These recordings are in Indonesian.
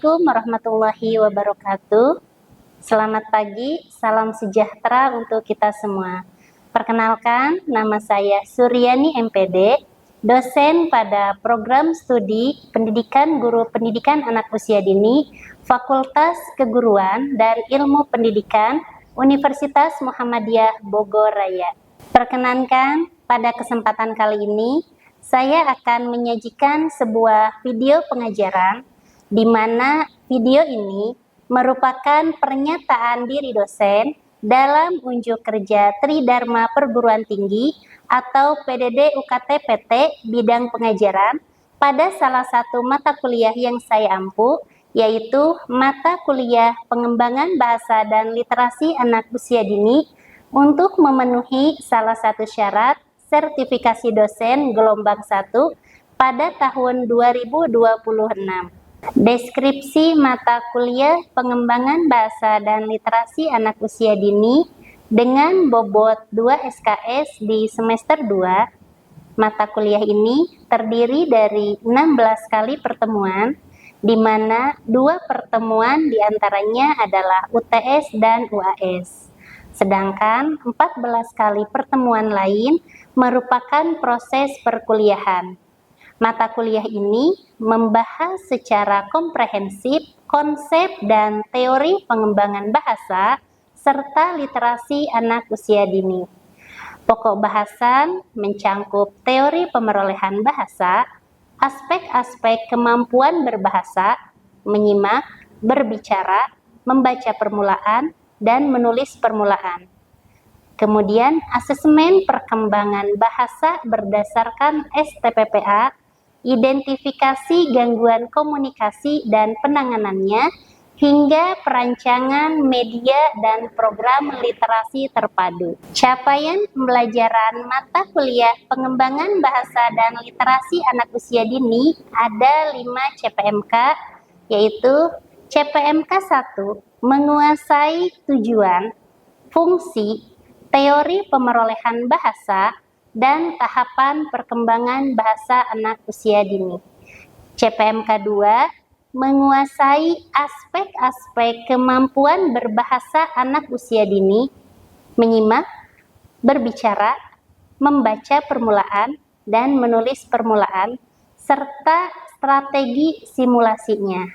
Assalamualaikum warahmatullahi wabarakatuh. Selamat pagi, salam sejahtera untuk kita semua. Perkenalkan, nama saya Suryani MPD, dosen pada program studi Pendidikan Guru Pendidikan Anak Usia Dini, Fakultas Keguruan dan Ilmu Pendidikan, Universitas Muhammadiyah Bogor Raya. Perkenankan, pada kesempatan kali ini, saya akan menyajikan sebuah video pengajaran di mana video ini merupakan pernyataan diri dosen dalam unjuk kerja Tridharma Perguruan Tinggi atau PDD UKT PT bidang pengajaran pada salah satu mata kuliah yang saya ampu, yaitu mata kuliah Pengembangan Bahasa dan Literasi Anak Usia Dini untuk memenuhi salah satu syarat sertifikasi dosen gelombang 1 pada tahun 2026. Deskripsi mata kuliah Pengembangan Bahasa dan Literasi Anak Usia Dini dengan bobot 2 SKS di semester 2. Mata kuliah ini terdiri dari 16 kali pertemuan, di mana 2 pertemuan diantaranya adalah UTS dan UAS. Sedangkan 14 kali pertemuan lain merupakan proses perkuliahan. Mata kuliah ini membahas secara komprehensif konsep dan teori pengembangan bahasa serta literasi anak usia dini. Pokok bahasan mencangkup teori pemerolehan bahasa, aspek-aspek kemampuan berbahasa, menyimak, berbicara, membaca permulaan, dan menulis permulaan. Kemudian asesmen perkembangan bahasa berdasarkan STPPA, identifikasi gangguan komunikasi dan penanganannya, hingga perancangan media dan program literasi terpadu. Capaian pembelajaran mata kuliah Pengembangan Bahasa dan Literasi Anak Usia Dini ada 5 CPMK, yaitu CPMK 1, menguasai tujuan, fungsi, teori pemerolehan bahasa, dan tahapan perkembangan bahasa anak usia dini. CPMK 2, menguasai aspek-aspek kemampuan berbahasa anak usia dini, menyimak, berbicara, membaca permulaan, dan menulis permulaan, serta strategi simulasinya.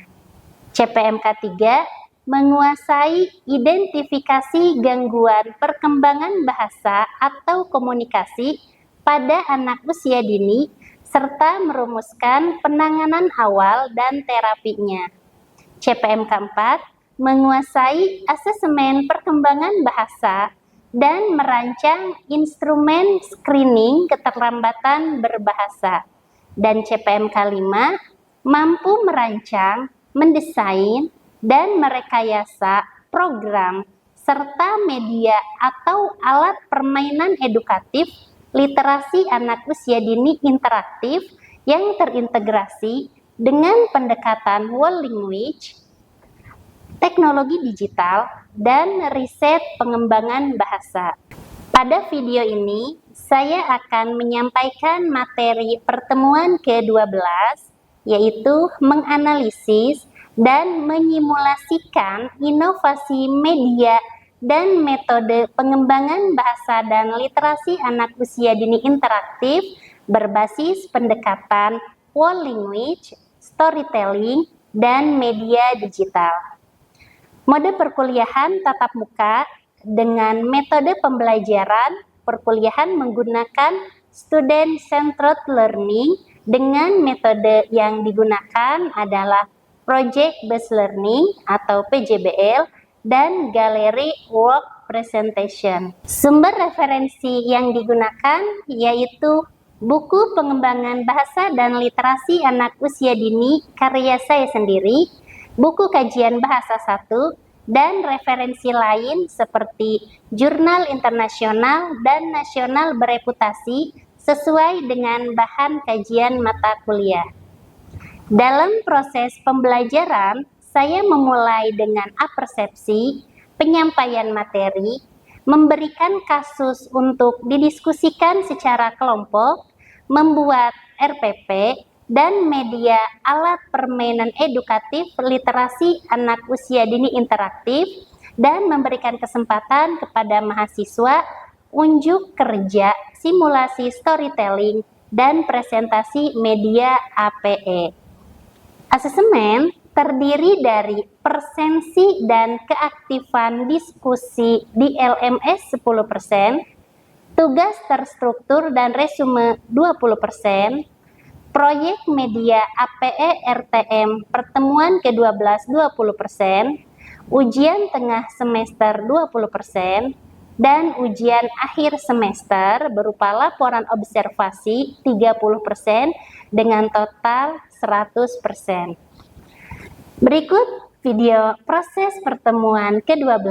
CPMK 3, menguasai identifikasi gangguan perkembangan bahasa atau komunikasi pada anak usia dini, serta merumuskan penanganan awal dan terapinya. CPMK 4, menguasai asesmen perkembangan bahasa dan merancang instrumen screening keterlambatan berbahasa. Dan CPMK 5, mampu merancang, mendesain, dan merekayasa program serta media atau alat permainan edukatif literasi anak usia dini interaktif yang terintegrasi dengan pendekatan world language, teknologi digital, dan riset pengembangan bahasa. Pada video ini, saya akan menyampaikan materi pertemuan ke-12, yaitu menganalisis dan menyimulasikan inovasi media dan metode pengembangan bahasa dan literasi anak usia dini interaktif berbasis pendekatan world language, storytelling, dan media digital. Mode perkuliahan tatap muka dengan metode pembelajaran perkuliahan menggunakan student-centered learning. Dengan metode yang digunakan adalah Project Based Learning atau PJBL dan Gallery Work Presentation. Sumber referensi yang digunakan yaitu buku Pengembangan Bahasa dan Literasi Anak Usia Dini karya saya sendiri, buku kajian bahasa 1, dan referensi lain seperti jurnal internasional dan nasional bereputasi sesuai dengan bahan kajian mata kuliah. Dalam proses pembelajaran, saya memulai dengan apersepsi, penyampaian materi, memberikan kasus untuk didiskusikan secara kelompok, membuat RPP, dan media alat permainan edukatif literasi anak usia dini interaktif, dan memberikan kesempatan kepada mahasiswa unjuk kerja, simulasi storytelling, dan presentasi media APE. Asesmen terdiri dari presensi dan keaktifan diskusi di LMS 10%, tugas terstruktur dan resume 20%, proyek media APE RTM pertemuan ke-12 20%, ujian tengah semester 20%, dan ujian akhir semester berupa laporan observasi 30% dengan total 100%. Berikut video proses pertemuan ke-12,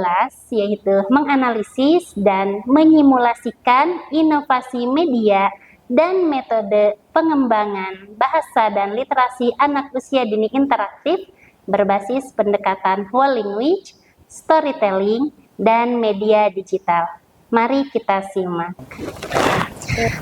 yaitu menganalisis dan menyimulasikan inovasi media dan metode pengembangan bahasa dan literasi anak usia dini interaktif berbasis pendekatan whole language, storytelling, dan media digital. Mari kita simak.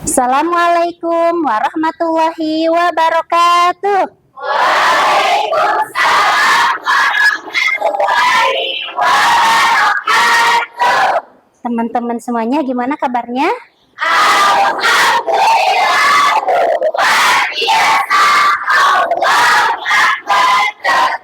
Assalamualaikum warahmatullahi wabarakatuh. Waalaikumsalam warahmatullahi wabarakatuh. Teman-teman semuanya gimana kabarnya? Alhamdulillah, luar biasa. Allahu Akbar, tetap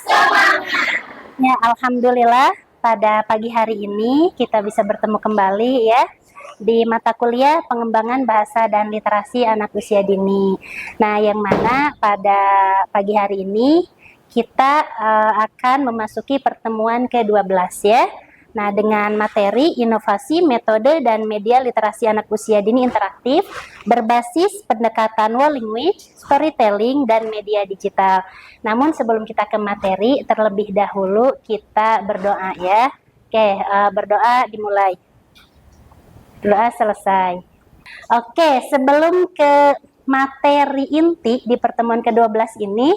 semangat. Ya, alhamdulillah pada pagi hari ini kita bisa bertemu kembali ya di mata kuliah pengembangan bahasa dan literasi anak usia dini. Nah, yang mana pada pagi hari ini kita akan memasuki pertemuan ke-12 ya. Nah, dengan materi inovasi metode dan media literasi anak usia dini interaktif berbasis pendekatan whole language, storytelling, dan media digital. Namun sebelum kita ke materi, terlebih dahulu kita berdoa ya. Oke, berdoa dimulai. Doa selesai. Oke, sebelum ke materi inti di pertemuan ke-12 ini,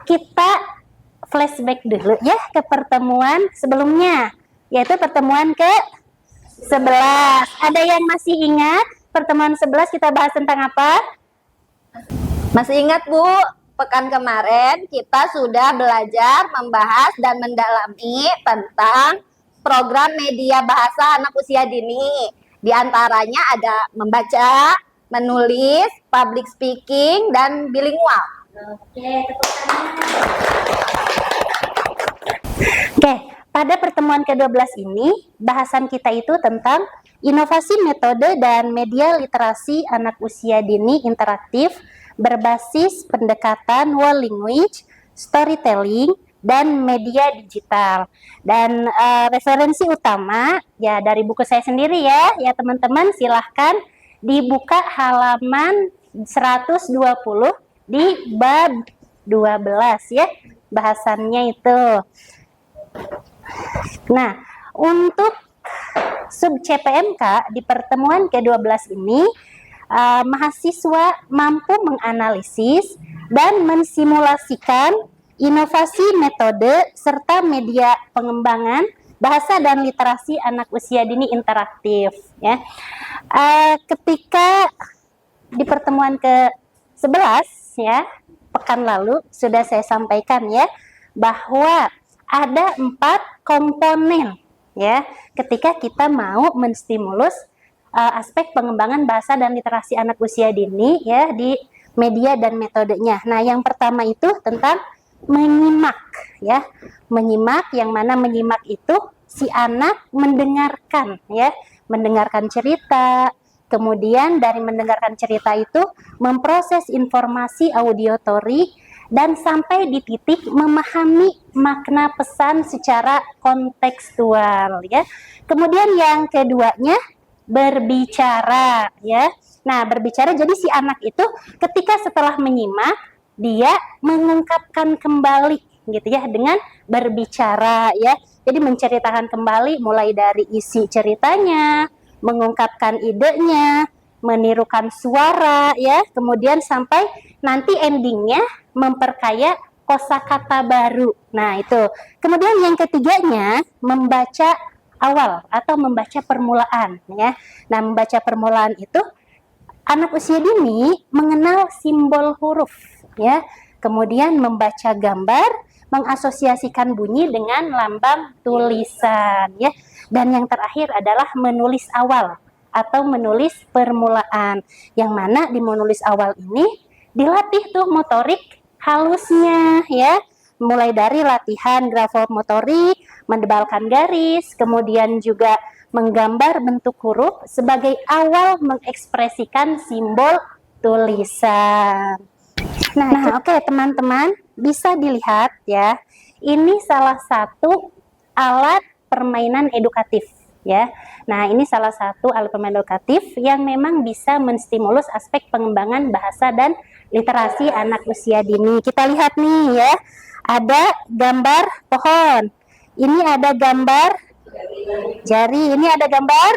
kita flashback dulu ya ke pertemuan sebelumnya, yaitu pertemuan ke-11. Ada yang masih ingat pertemuan 11 kita bahas tentang apa? Masih ingat Bu, pekan kemarin kita sudah belajar membahas dan mendalami tentang program media bahasa anak usia dini. Di antaranya ada membaca, menulis, public speaking, dan bilingual. Oke, pada pertemuan ke-12 ini, bahasan kita itu tentang inovasi metode dan media literasi anak usia dini interaktif berbasis pendekatan whole language, storytelling, dan media digital. Dan referensi utama ya dari buku saya sendiri ya teman-teman, silahkan dibuka halaman 120 di bab 12 ya, bahasannya itu. Nah, untuk sub CPMK di pertemuan ke-12 ini, mahasiswa mampu menganalisis dan mensimulasikan inovasi metode serta media pengembangan bahasa dan literasi anak usia dini interaktif ya. Ketika di pertemuan ke-11 ya, pekan lalu sudah saya sampaikan ya bahwa ada 4 komponen ya ketika kita mau menstimulus aspek pengembangan bahasa dan literasi anak usia dini ya di media dan metodenya. Nah, yang pertama itu tentang menyimak ya, menyimak, yang mana menyimak itu si anak mendengarkan ya, mendengarkan cerita, kemudian dari mendengarkan cerita itu memproses informasi auditory dan sampai di titik memahami makna pesan secara kontekstual ya. Kemudian yang keduanya berbicara ya. Nah, berbicara jadi si anak itu ketika setelah menyimak dia mengungkapkan kembali gitu ya dengan berbicara ya. Jadi menceritakan kembali mulai dari isi ceritanya, mengungkapkan idenya, menirukan suara ya, kemudian sampai nanti endingnya memperkaya kosakata baru. Nah, itu. Kemudian yang ketiganya membaca awal atau membaca permulaan ya. Nah, membaca permulaan itu anak usia dini mengenal simbol huruf, ya, kemudian membaca gambar, mengasosiasikan bunyi dengan lambang tulisan, ya, dan yang terakhir adalah menulis awal atau menulis permulaan, yang mana di menulis awal ini dilatih tuh motorik halusnya, ya, mulai dari latihan grafomotorik, mendebalkan garis, kemudian juga menggambar bentuk huruf sebagai awal mengekspresikan simbol tulisan. Nah, oke teman-teman, bisa dilihat ya, ini salah satu alat permainan edukatif ya. Nah, ini salah satu alat permainan edukatif yang memang bisa menstimulus aspek pengembangan bahasa dan literasi anak usia dini. Kita lihat nih ya, ada gambar pohon, ini ada gambar jari, ini ada gambar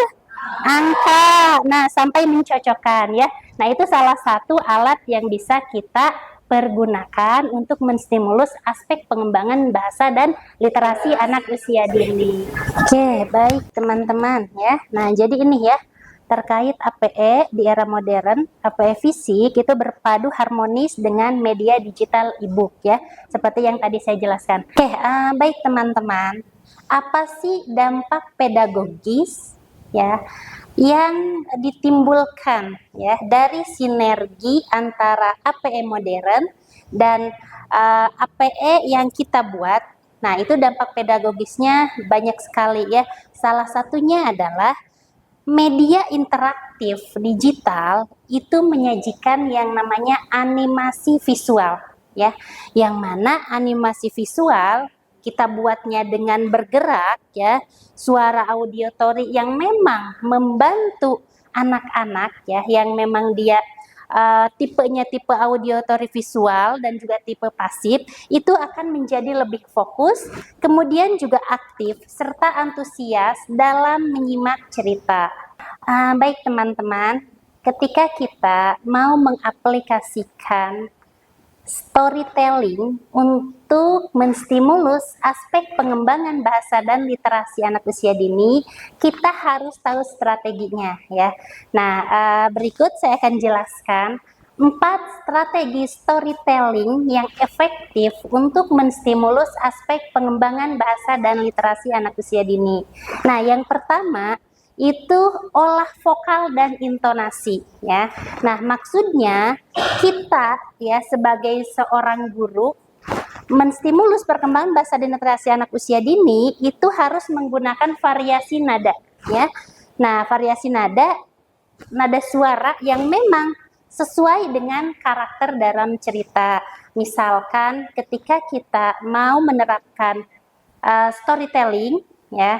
angka. Nah, sampai mencocokkan ya. Nah, itu salah satu alat yang bisa kita pergunakan untuk menstimulus aspek pengembangan bahasa dan literasi anak usia dini. Oke, baik teman-teman ya. Nah, jadi ini ya, terkait APE di era modern, APE fisik itu berpadu harmonis dengan media digital e-book ya, seperti yang tadi saya jelaskan. Oke, baik teman-teman, apa sih dampak pedagogis ya yang ditimbulkan ya dari sinergi antara APE modern dan APE yang kita buat? Nah, itu dampak pedagogisnya banyak sekali ya. Salah satunya adalah media interaktif digital itu menyajikan yang namanya animasi visual ya, yang mana animasi visual kita buatnya dengan bergerak ya, suara auditory yang memang membantu anak-anak ya, yang memang dia tipenya tipe auditory visual dan juga tipe pasif, itu akan menjadi lebih fokus, kemudian juga aktif serta antusias dalam menyimak cerita. Baik teman-teman, ketika kita mau mengaplikasikan storytelling untuk menstimulus aspek pengembangan bahasa dan literasi anak usia dini, kita harus tahu strateginya ya. Nah, berikut saya akan jelaskan 4 strategi storytelling yang efektif untuk menstimulus aspek pengembangan bahasa dan literasi anak usia dini. Nah, yang pertama itu olah vokal dan intonasi ya. Nah, maksudnya kita ya sebagai seorang guru menstimulus perkembangan bahasa dan literasi anak usia dini itu harus menggunakan variasi nada ya. Nah, variasi nada suara yang memang sesuai dengan karakter dalam cerita. Misalkan ketika kita mau menerapkan storytelling ya,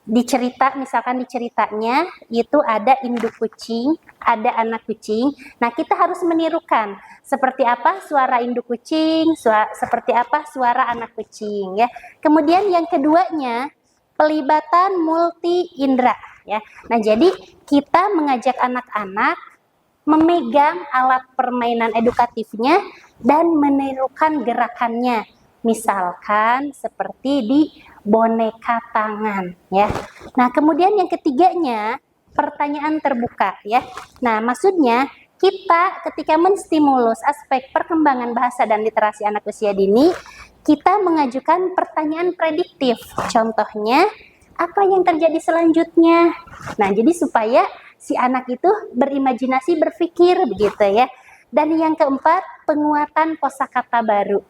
di cerita, misalkan di ceritanya itu ada induk kucing, ada anak kucing. Nah, kita harus menirukan seperti apa suara induk kucing, seperti apa suara anak kucing ya. Kemudian yang keduanya, pelibatan multi indera ya. Nah, jadi kita mengajak anak-anak memegang alat permainan edukatifnya dan menirukan gerakannya. Misalkan seperti di boneka tangan ya. Nah, kemudian yang ketiganya pertanyaan terbuka ya. Nah, maksudnya kita ketika menstimulus aspek perkembangan bahasa dan literasi anak usia dini, kita mengajukan pertanyaan prediktif. Contohnya, apa yang terjadi selanjutnya? Nah, jadi supaya si anak itu berimajinasi, berpikir begitu ya. Dan yang keempat, penguatan kosakata baru.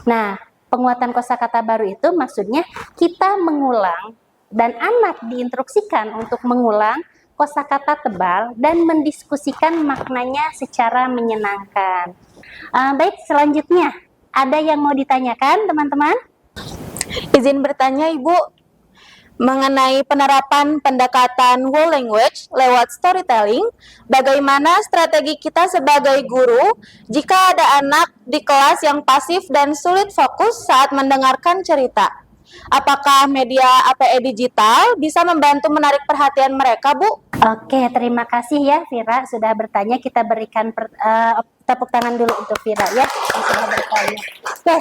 Nah, penguatan kosakata baru itu maksudnya kita mengulang dan anak diinstruksikan untuk mengulang kosakata tebal dan mendiskusikan maknanya secara menyenangkan. Baik, selanjutnya ada yang mau ditanyakan teman-teman? Izin bertanya Ibu, mengenai penerapan pendekatan whole language lewat storytelling, bagaimana strategi kita sebagai guru jika ada anak di kelas yang pasif dan sulit fokus saat mendengarkan cerita? Apakah media APE digital bisa membantu menarik perhatian mereka, Bu? Oke, terima kasih ya Vira sudah bertanya. Kita berikan tepuk tangan dulu untuk Vira ya yang sudah bertanya. Oke,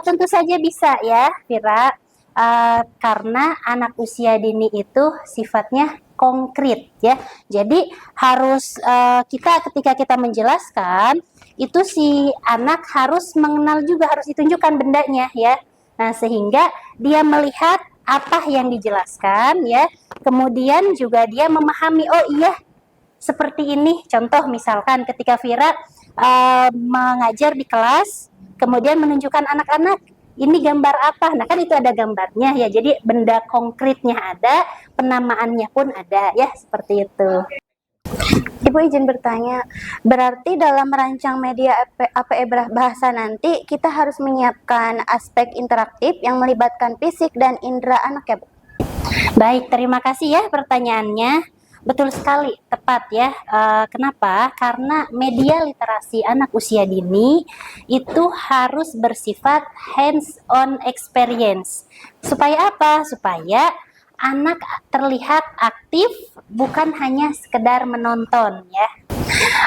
tentu saja bisa ya Vira. Karena anak usia dini itu sifatnya konkret ya. Jadi harus ketika kita menjelaskan itu si anak harus mengenal juga, harus ditunjukkan bendanya ya. Nah, sehingga dia melihat apa yang dijelaskan ya. Kemudian juga dia memahami, oh iya seperti ini. Contoh misalkan ketika Vira mengajar di kelas, kemudian menunjukkan anak-anak ini gambar apa. Nah, kan itu ada gambarnya ya. Jadi benda konkretnya ada, penamaannya pun ada ya, seperti itu. Ibu izin bertanya, berarti dalam merancang media APE bahasa nanti kita harus menyiapkan aspek interaktif yang melibatkan fisik dan indera anak ya, Bu? Baik, terima kasih ya pertanyaannya. Betul sekali, tepat ya. Kenapa? Karena media literasi anak usia dini itu harus bersifat hands-on experience. Supaya apa? Supaya anak terlihat aktif, bukan hanya sekedar menonton ya.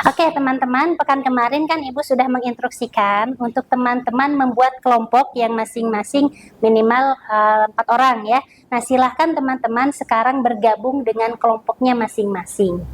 Oke teman-teman, pekan kemarin kan Ibu sudah menginstruksikan untuk teman-teman membuat kelompok yang masing-masing minimal 4 orang ya. Nah silahkan teman-teman sekarang bergabung dengan kelompoknya masing-masing.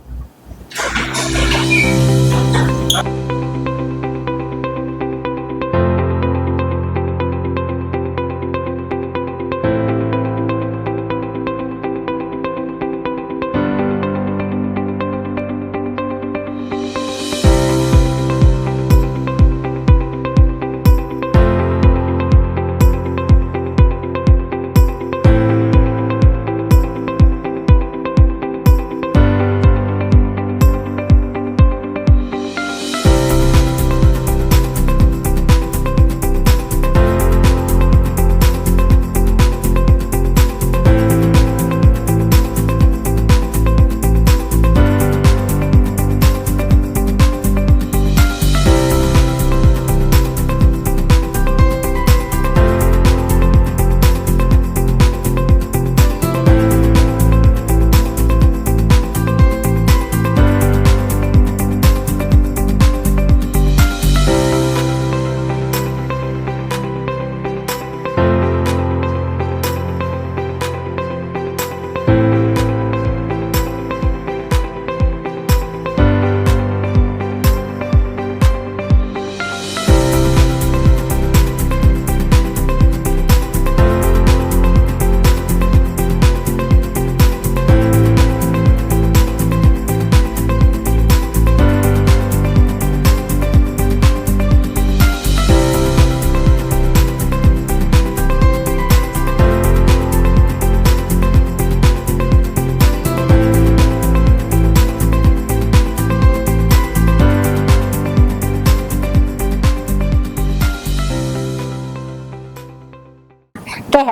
Oke,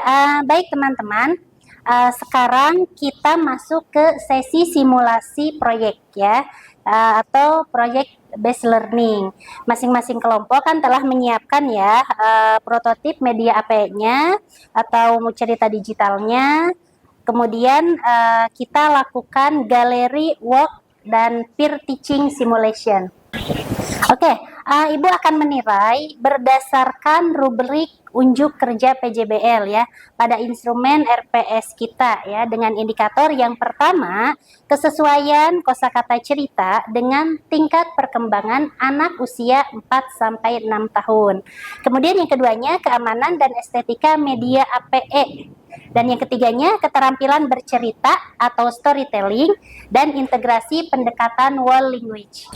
baik teman-teman. Sekarang kita masuk ke sesi simulasi proyek ya, atau project based learning. Masing-masing kelompok kan telah menyiapkan ya prototip media APE-nya atau cerita digitalnya. Kemudian kita lakukan galeri work dan peer teaching simulation. Oke, Ibu akan menilai berdasarkan rubrik unjuk kerja PJBL ya pada instrumen RPS kita ya, dengan indikator yang pertama kesesuaian kosakata cerita dengan tingkat perkembangan anak usia 4 sampai 6 tahun. Kemudian yang keduanya keamanan dan estetika media APE. Dan yang ketiganya keterampilan bercerita atau storytelling dan integrasi pendekatan world language.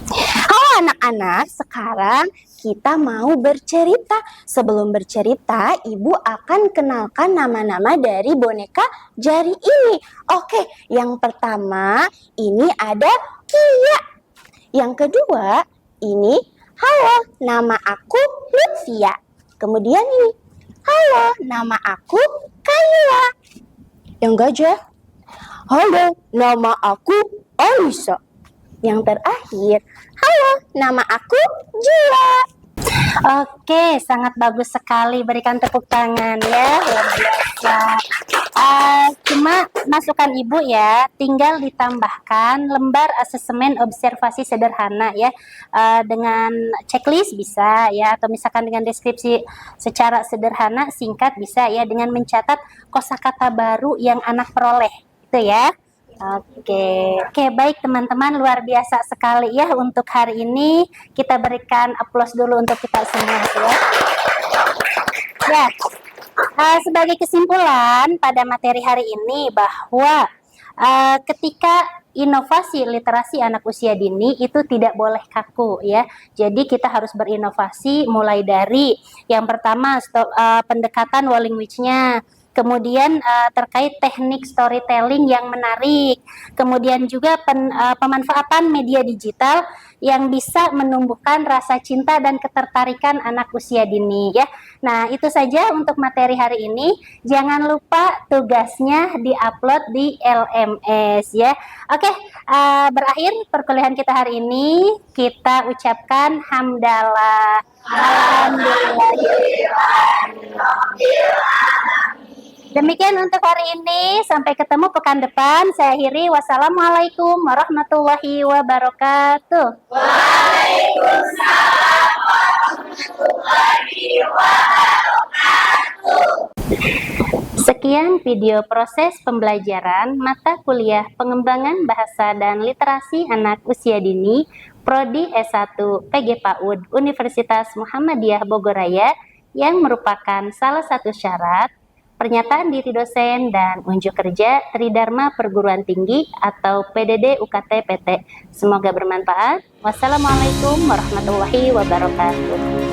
Halo anak-anak, sekarang kita mau bercerita. Sebelum bercerita, Ibu akan kenalkan nama-nama dari boneka jari ini. Oke, yang pertama ini ada Kia. Yang kedua ini, halo, nama aku Lutfia. Kemudian ini, halo, nama aku Kayla. Yang gajah, halo, nama aku Alisa. Yang terakhir, halo, nama aku Jua. Oke, sangat bagus sekali. Berikan tepuk tangan ya, luar biasa. Cuma masukan Ibu ya, tinggal ditambahkan lembar asesmen observasi sederhana ya, dengan checklist bisa ya, atau misalkan dengan deskripsi secara sederhana singkat bisa ya, dengan mencatat kosakata baru yang anak peroleh itu ya. Oke, baik teman-teman, luar biasa sekali ya untuk hari ini. Kita berikan aplaus dulu untuk kita semua ya. Ya, sebagai kesimpulan pada materi hari ini bahwa ketika inovasi literasi anak usia dini itu tidak boleh kaku ya. Jadi kita harus berinovasi mulai dari yang pertama pendekatan language-nya. Kemudian terkait teknik storytelling yang menarik, kemudian juga pemanfaatan media digital yang bisa menumbuhkan rasa cinta dan ketertarikan anak usia dini ya. Nah, itu saja untuk materi hari ini. Jangan lupa tugasnya diupload di LMS ya. Oke, berakhir perkuliahan kita hari ini. Kita ucapkan hamdalah. Alhamdulillah. Demikian untuk hari ini. Sampai ketemu pekan depan. Saya akhiri. Wassalamualaikum warahmatullahi wabarakatuh. Waalaikumsalam warahmatullahi wabarakatuh. Sekian video proses pembelajaran mata kuliah pengembangan bahasa dan literasi anak usia dini Prodi S1 PG PAUD Universitas Muhammadiyah Bogoraya yang merupakan salah satu syarat pernyataan diri dosen dan unjuk kerja Tridharma Perguruan Tinggi atau PDD UKT PT. Semoga bermanfaat. Wassalamualaikum warahmatullahi wabarakatuh.